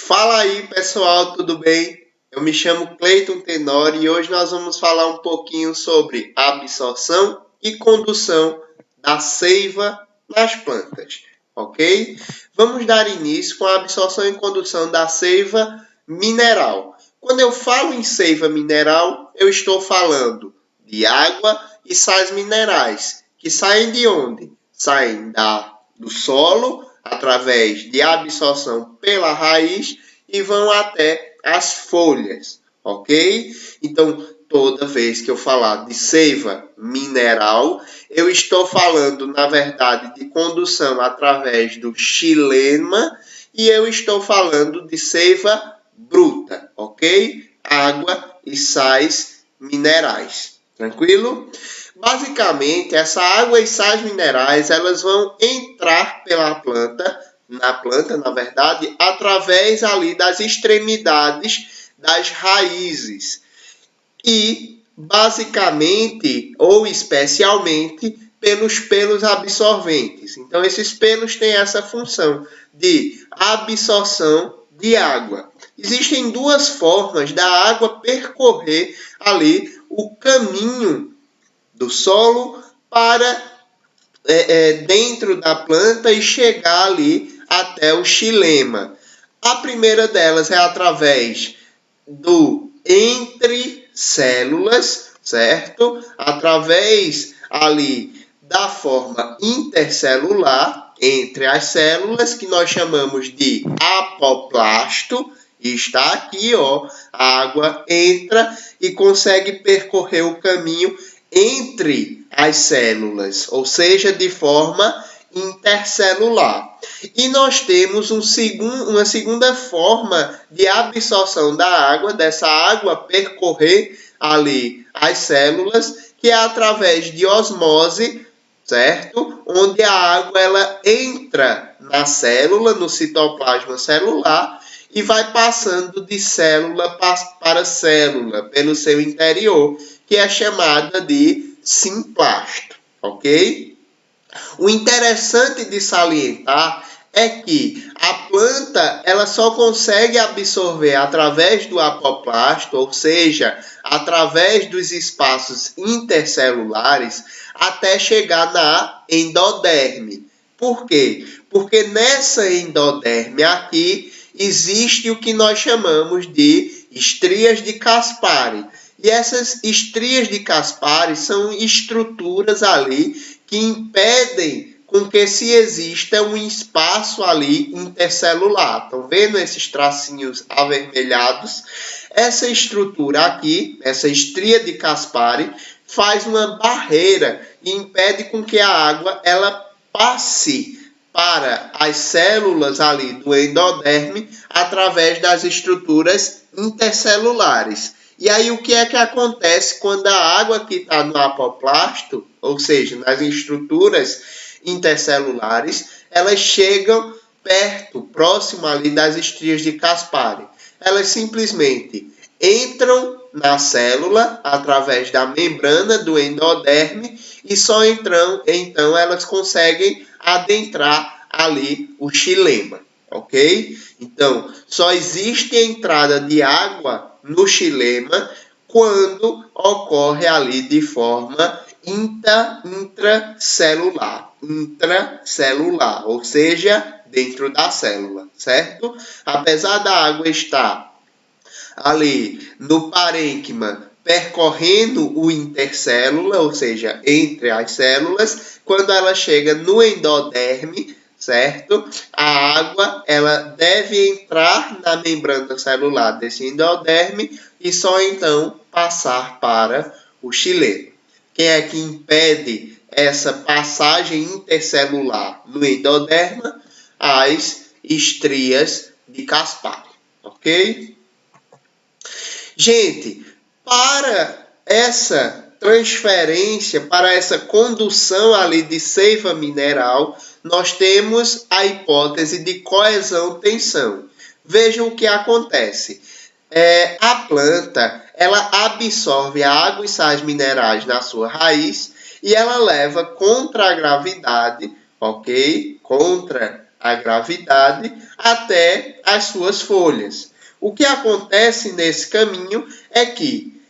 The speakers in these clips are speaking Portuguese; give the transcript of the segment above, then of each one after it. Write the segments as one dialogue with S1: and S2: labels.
S1: Fala aí, pessoal, tudo bem? Eu me chamo Cleiton Tenori e hoje nós vamos falar um pouquinho sobre absorção e condução da seiva nas plantas, ok? Vamos dar início com a absorção e condução da seiva mineral. Quando eu falo em seiva mineral, eu estou falando de água e sais minerais, que saem de onde? Saem do solo, através de absorção pela raiz e vão até as folhas, ok? Então, toda vez que eu falar de seiva mineral, eu estou falando, na verdade, de condução através do xilema e eu estou falando de seiva bruta, ok? Água e sais minerais. Tranquilo? Basicamente, essa água e sais minerais, elas vão entrar na planta, na verdade, através ali das extremidades das raízes. E, basicamente, ou especialmente, pelos pelos absorventes. Então, esses pelos têm essa função de absorção de água. Existem duas formas da água percorrer ali o caminho do solo para dentro da planta e chegar ali até o xilema. A primeira delas é através do entre células, certo? Através ali da forma intercelular entre as células, que nós chamamos de apoplasto. E está aqui, ó, a água entra e consegue percorrer o caminho entre as células, ou seja, de forma intercelular. E nós temos uma segunda forma de absorção da água, dessa água percorrer ali as células, que é através de osmose, certo? Onde a água ela entra na célula, no citoplasma celular, e vai passando de célula para célula pelo seu interior, que é chamada de simplasto, ok? O interessante de salientar é que a planta ela só consegue absorver através do apoplasto, ou seja, através dos espaços intercelulares, até chegar na endoderme. Por quê? Porque nessa endoderme aqui existe o que nós chamamos de estrias de Caspari. E essas estrias de Caspari são estruturas ali que impedem com que se exista um espaço ali intercelular. Estão vendo esses tracinhos avermelhados? Essa estrutura aqui, essa estria de Caspari, faz uma barreira e impede com que a água ela passe para as células ali do endoderme através das estruturas intercelulares. E aí o que é que acontece quando a água que está no apoplasto, ou seja, nas estruturas intercelulares, elas chegam perto, próximo ali das estrias de Caspari. Elas simplesmente entram na célula através da membrana do endoderme e só então elas conseguem adentrar ali o xilema, ok? Então, só existe a entrada de água no xilema quando ocorre ali de forma intracelular, ou seja, dentro da célula, certo? Apesar da água estar ali no parênquima percorrendo o intercélula, ou seja, entre as células, quando ela chega no endoderme, certo? A água ela deve entrar na membrana celular desse endoderme e só então passar para o xilema. Quem é que impede essa passagem intercelular no endoderma? As estrias de Caspari, ok? Gente, para essa transferência, para essa condução ali de seiva mineral, nós temos a hipótese de coesão-tensão. Vejam o que acontece. A planta, ela absorve a água e sais minerais na sua raiz e ela leva contra a gravidade, ok? Contra a gravidade até as suas folhas. O que acontece nesse caminho é que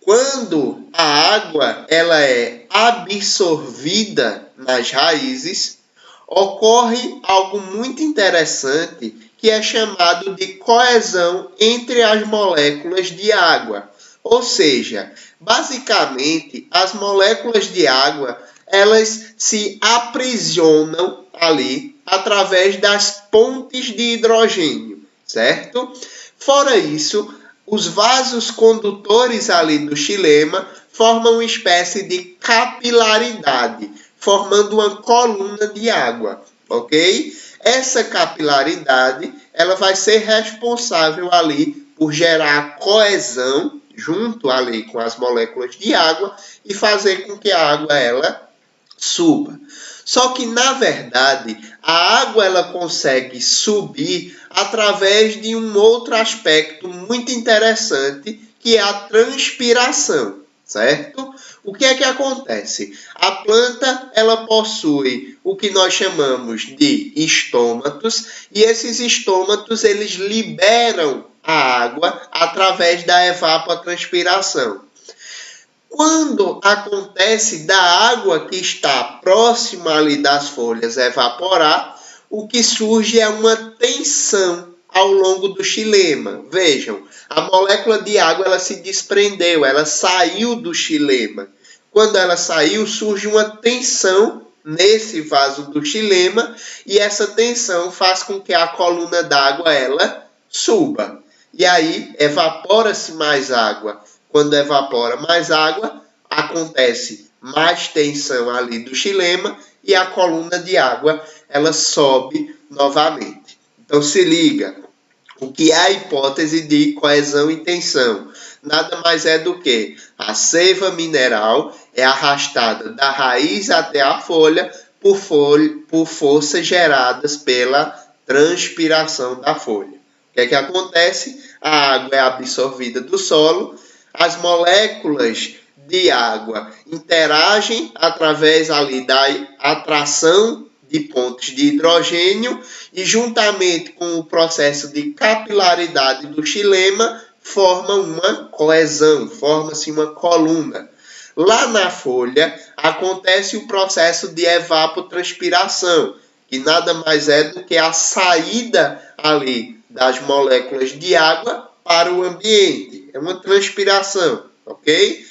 S1: quando a água ela é absorvida nas raízes, ocorre algo muito interessante que é chamado de coesão entre as moléculas de água. Ou seja, basicamente, as moléculas de água, elas se aprisionam ali através das pontes de hidrogênio, certo? Fora isso, os vasos condutores ali do xilema formam uma espécie de capilaridade, formando uma coluna de água, ok? Essa capilaridade, ela vai ser responsável ali por gerar coesão junto ali com as moléculas de água e fazer com que a água ela suba. Só que na verdade, a água ela consegue subir através de um outro aspecto muito interessante, que é a transpiração, certo? O que é que acontece? A planta ela possui o que nós chamamos de estômatos, e esses estômatos eles liberam a água através da evapotranspiração. Quando acontece da água que está próxima ali das folhas evaporar, o que surge é uma tensão ao longo do xilema. Vejam, a molécula de água ela se desprendeu, ela saiu do xilema. Quando ela saiu, surge uma tensão nesse vaso do xilema e essa tensão faz com que a coluna d'água ela suba. E aí evapora-se mais água. Quando evapora mais água, acontece mais tensão ali do xilema e a coluna de água ela sobe novamente. Então se liga, o que é a hipótese de coesão e tensão? Nada mais é do que a seiva mineral é arrastada da raiz até a folha por forças geradas pela transpiração da folha. O que é que acontece? A água é absorvida do solo, as moléculas de água interagem através ali da atração de pontos de hidrogênio e juntamente com o processo de capilaridade do xilema forma uma coesão, forma-se uma coluna. Lá na folha acontece o processo de evapotranspiração, que nada mais é do que a saída ali das moléculas de água para o ambiente. É uma transpiração, ok?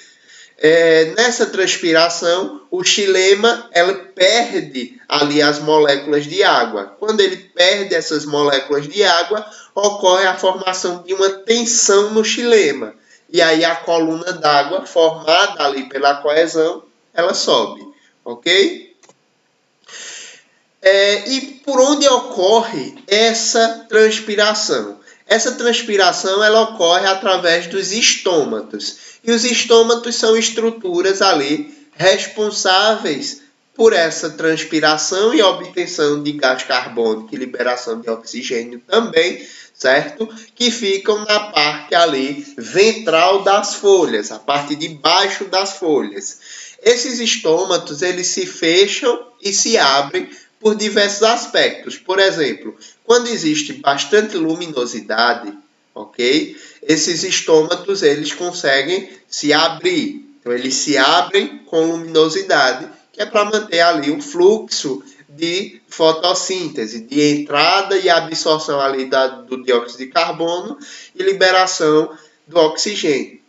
S1: Nessa transpiração, o xilema ela perde ali as moléculas de água. Quando ele perde essas moléculas de água, ocorre a formação de uma tensão no xilema. E aí a coluna d'água formada ali pela coesão, ela sobe, ok? E por onde ocorre essa transpiração? Essa transpiração ela ocorre através dos estômatos. E os estômatos são estruturas ali responsáveis por essa transpiração e obtenção de gás carbônico e liberação de oxigênio também, certo? Que ficam na parte ali ventral das folhas, a parte de baixo das folhas. Esses estômatos, eles se fecham e se abrem por diversos aspectos. Por exemplo, quando existe bastante luminosidade, ok? Esses estômatos, eles conseguem se abrir. Então, eles se abrem com luminosidade, que é para manter ali o fluxo de fotossíntese, de entrada e absorção ali do dióxido de carbono e liberação do oxigênio.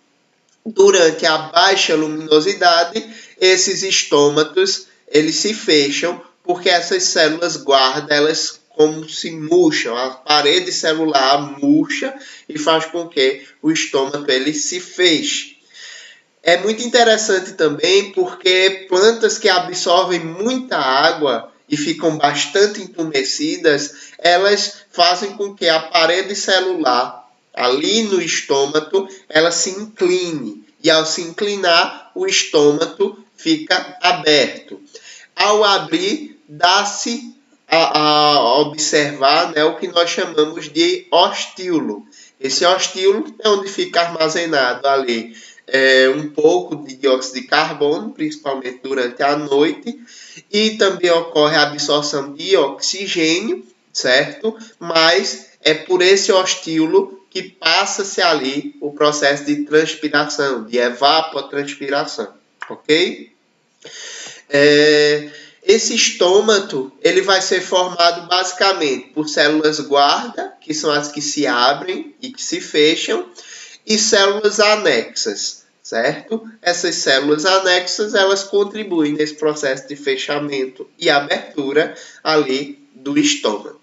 S1: Durante a baixa luminosidade, esses estômatos, eles se fecham porque essas células guardam, elas como se murcham, a parede celular murcha e faz com que o estômago ele se feche. É muito interessante também porque plantas que absorvem muita água e ficam bastante entumecidas, elas fazem com que a parede celular ali no estômago, ela se incline. E ao se inclinar, o estômago fica aberto. Ao abrir, dá-se a observar, né, o que nós chamamos de ostíolo. Esse ostíolo é onde fica armazenado ali um pouco de dióxido de carbono, principalmente durante a noite, e também ocorre a absorção de oxigênio, certo? Mas é por esse estímulo que passa-se ali o processo de transpiração, de evapotranspiração, ok? Esse estômato ele vai ser formado basicamente por células guarda, que são as que se abrem e que se fecham, e células anexas, certo? Essas células anexas elas contribuem nesse processo de fechamento e abertura ali do estômago.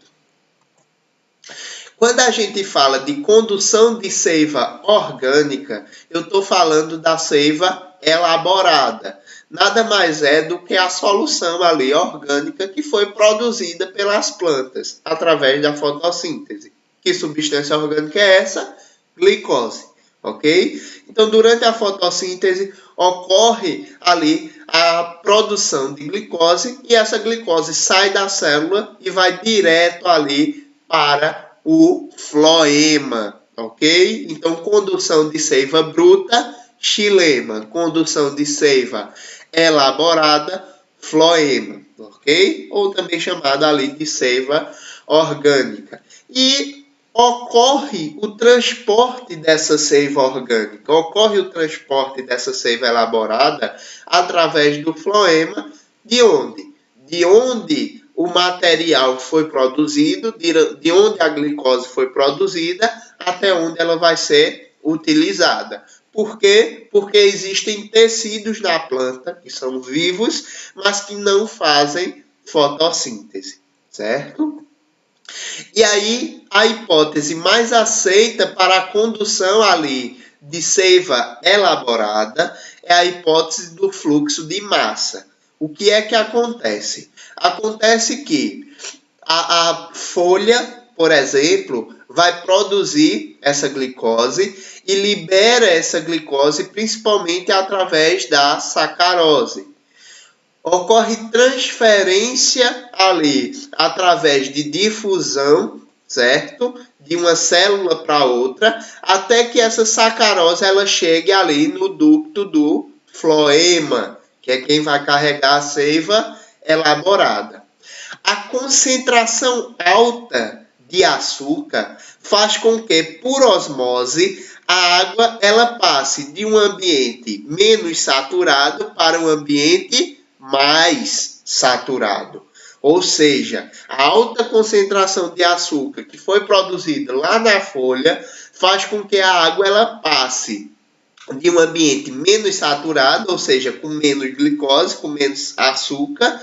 S1: Quando a gente fala de condução de seiva orgânica, eu estou falando da seiva elaborada. Nada mais é do que a solução ali orgânica que foi produzida pelas plantas através da fotossíntese. Que substância orgânica é essa? Glicose, ok? Então, durante a fotossíntese, ocorre ali a produção de glicose e essa glicose sai da célula e vai direto ali para o floema, ok? Então, condução de seiva bruta, xilema. Condução de seiva elaborada, floema, ok? Ou também chamada ali de seiva orgânica. E ocorre o transporte dessa seiva orgânica, ocorre o transporte dessa seiva elaborada através do floema, de onde? De onde o material foi produzido, de onde a glicose foi produzida, até onde ela vai ser utilizada. Por quê? Porque existem tecidos na planta, que são vivos, mas que não fazem fotossíntese, certo? E aí, a hipótese mais aceita para a condução ali de seiva elaborada é a hipótese do fluxo de massa. O que é que acontece? Acontece que a folha, por exemplo, vai produzir essa glicose e libera essa glicose principalmente através da sacarose. Ocorre transferência ali através de difusão, certo? De uma célula para outra, até que essa sacarose ela chegue ali no ducto do floema, que é quem vai carregar a seiva elaborada. A concentração alta de açúcar faz com que, por osmose, a água ela passe de um ambiente menos saturado para um ambiente mais saturado. Ou seja, a alta concentração de açúcar que foi produzida lá na folha faz com que a água ela passe de um ambiente menos saturado, ou seja, com menos glicose, com menos açúcar,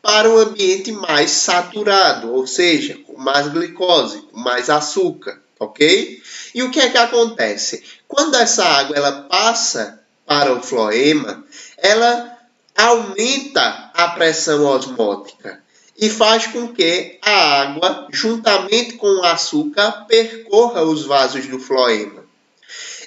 S1: para um ambiente mais saturado, ou seja, com mais glicose, com mais açúcar, ok? E o que é que acontece? Quando essa água ela passa para o floema, ela aumenta a pressão osmótica e faz com que a água, juntamente com o açúcar, percorra os vasos do floema.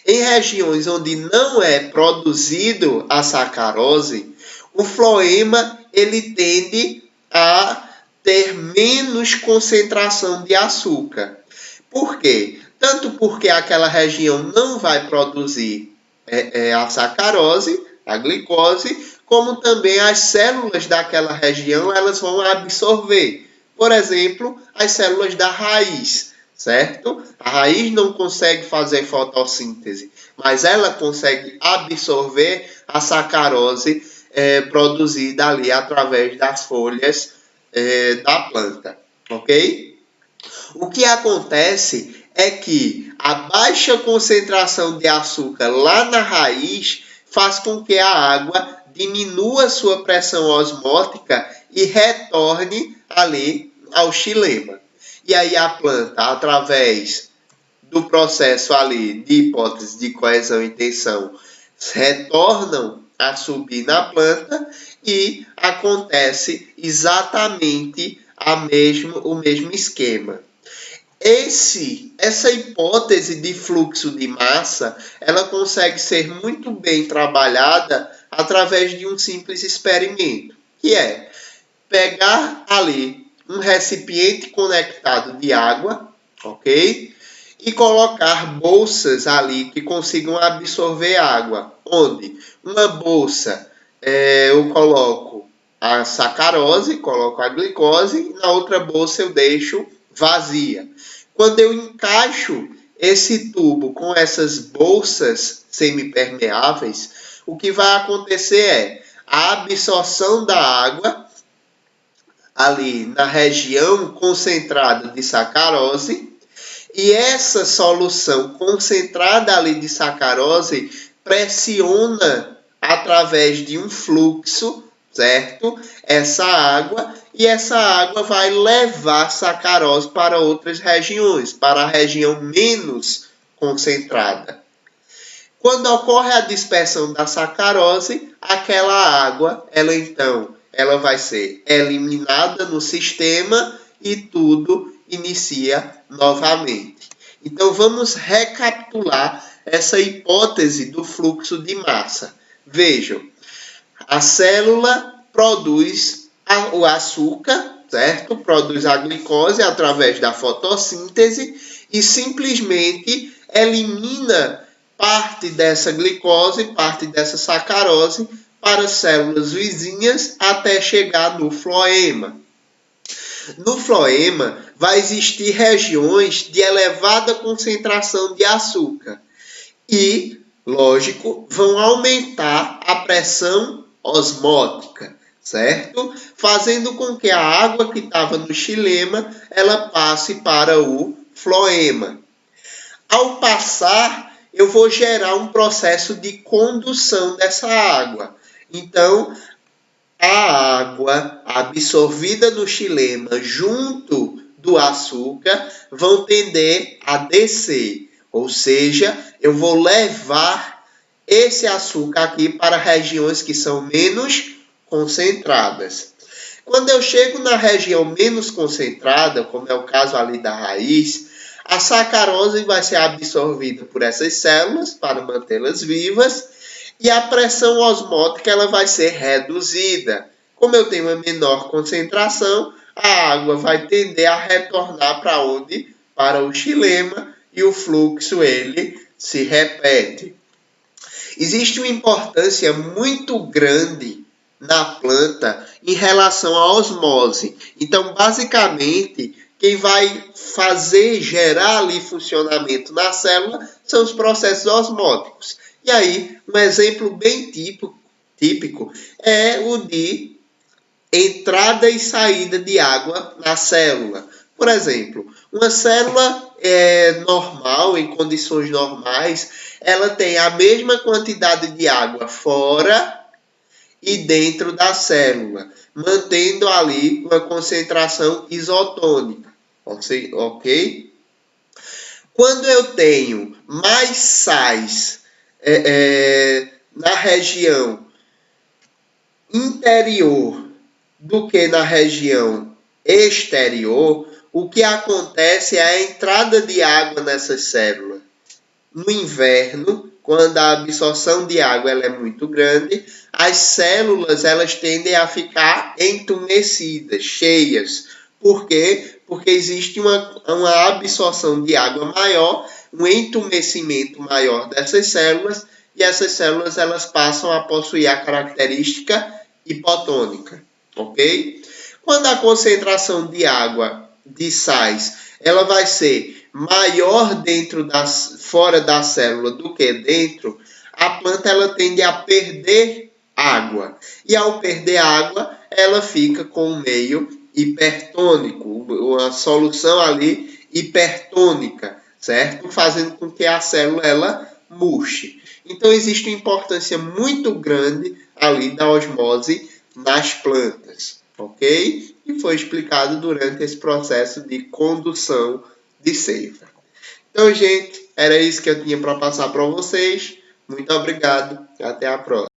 S1: Em regiões onde não é produzido a sacarose, o floema ele tende a ter menos concentração de açúcar. Por quê? Tanto porque aquela região não vai produzir a sacarose, a glicose, como também as células daquela região elas vão absorver. Por exemplo, as células da raiz, certo? A raiz não consegue fazer fotossíntese, mas ela consegue absorver a sacarose produzida ali através das folhas da planta, ok? O que acontece é que a baixa concentração de açúcar lá na raiz faz com que a água diminua sua pressão osmótica e retorne ali ao xilema. E aí a planta, através do processo ali de hipótese de coesão e tensão, retornam a subir na planta e acontece exatamente o mesmo esquema. Essa hipótese de fluxo de massa, ela consegue ser muito bem trabalhada através de um simples experimento, que é pegar ali um recipiente conectado de água, ok? e colocar bolsas ali que consigam absorver água. Onde? Uma bolsa eu coloco a sacarose, coloco a glicose, e na outra bolsa eu deixo vazia. Quando eu encaixo esse tubo com essas bolsas semipermeáveis, o que vai acontecer é a absorção da água ali na região concentrada de sacarose, e essa solução concentrada ali de sacarose pressiona através de um fluxo, certo? Essa água, e essa água vai levar sacarose para outras regiões, para a região menos concentrada. Quando ocorre a dispersão da sacarose, aquela água, ela vai ser eliminada no sistema e tudo inicia novamente. Então vamos recapitular essa hipótese do fluxo de massa. Vejam, a célula produz o açúcar, certo? Produz a glicose através da fotossíntese e simplesmente elimina parte dessa glicose, parte dessa sacarose para células vizinhas até chegar no floema. No floema vai existir regiões de elevada concentração de açúcar e, lógico, vão aumentar a pressão osmótica, certo? Fazendo com que a água que estava no xilema, ela passe para o floema. Ao passar, eu vou gerar um processo de condução dessa água. Então, a água absorvida no xilema junto do açúcar vão tender a descer. Ou seja, eu vou levar esse açúcar aqui para regiões que são menos concentradas. Quando eu chego na região menos concentrada, como é o caso ali da raiz, a sacarose vai ser absorvida por essas células para mantê-las vivas e a pressão osmótica ela vai ser reduzida. Como eu tenho uma menor concentração, a água vai tender a retornar para onde? Para o xilema e o fluxo ele se repete. Existe uma importância muito grande na planta em relação à osmose. Então, basicamente, quem vai gerar ali funcionamento na célula são os processos osmóticos. E aí, um exemplo bem típico é o de entrada e saída de água na célula. Por exemplo, uma célula normal, em condições normais, ela tem a mesma quantidade de água fora e dentro da célula, mantendo ali uma concentração isotônica, ok? Quando eu tenho mais sais na região interior do que na região exterior, o que acontece é a entrada de água nessas células. No inverno, quando a absorção de água ela é muito grande, as células elas tendem a ficar entumecidas, cheias. Por quê? Porque existe uma absorção de água maior, um entumecimento maior dessas células, e essas células elas passam a possuir a característica hipotônica, ok? Quando a concentração de água, de sais, ela vai ser maior fora da célula do que dentro, a planta ela tende a perder água. E ao perder água, ela fica com um meio hipertônico, uma solução ali hipertônica, certo? Fazendo com que a célula ela murche. Então existe uma importância muito grande ali da osmose nas plantas, ok? E foi explicado durante esse processo de condução de seiva. Então, gente, era isso que eu tinha para passar para vocês. Muito obrigado e até a próxima.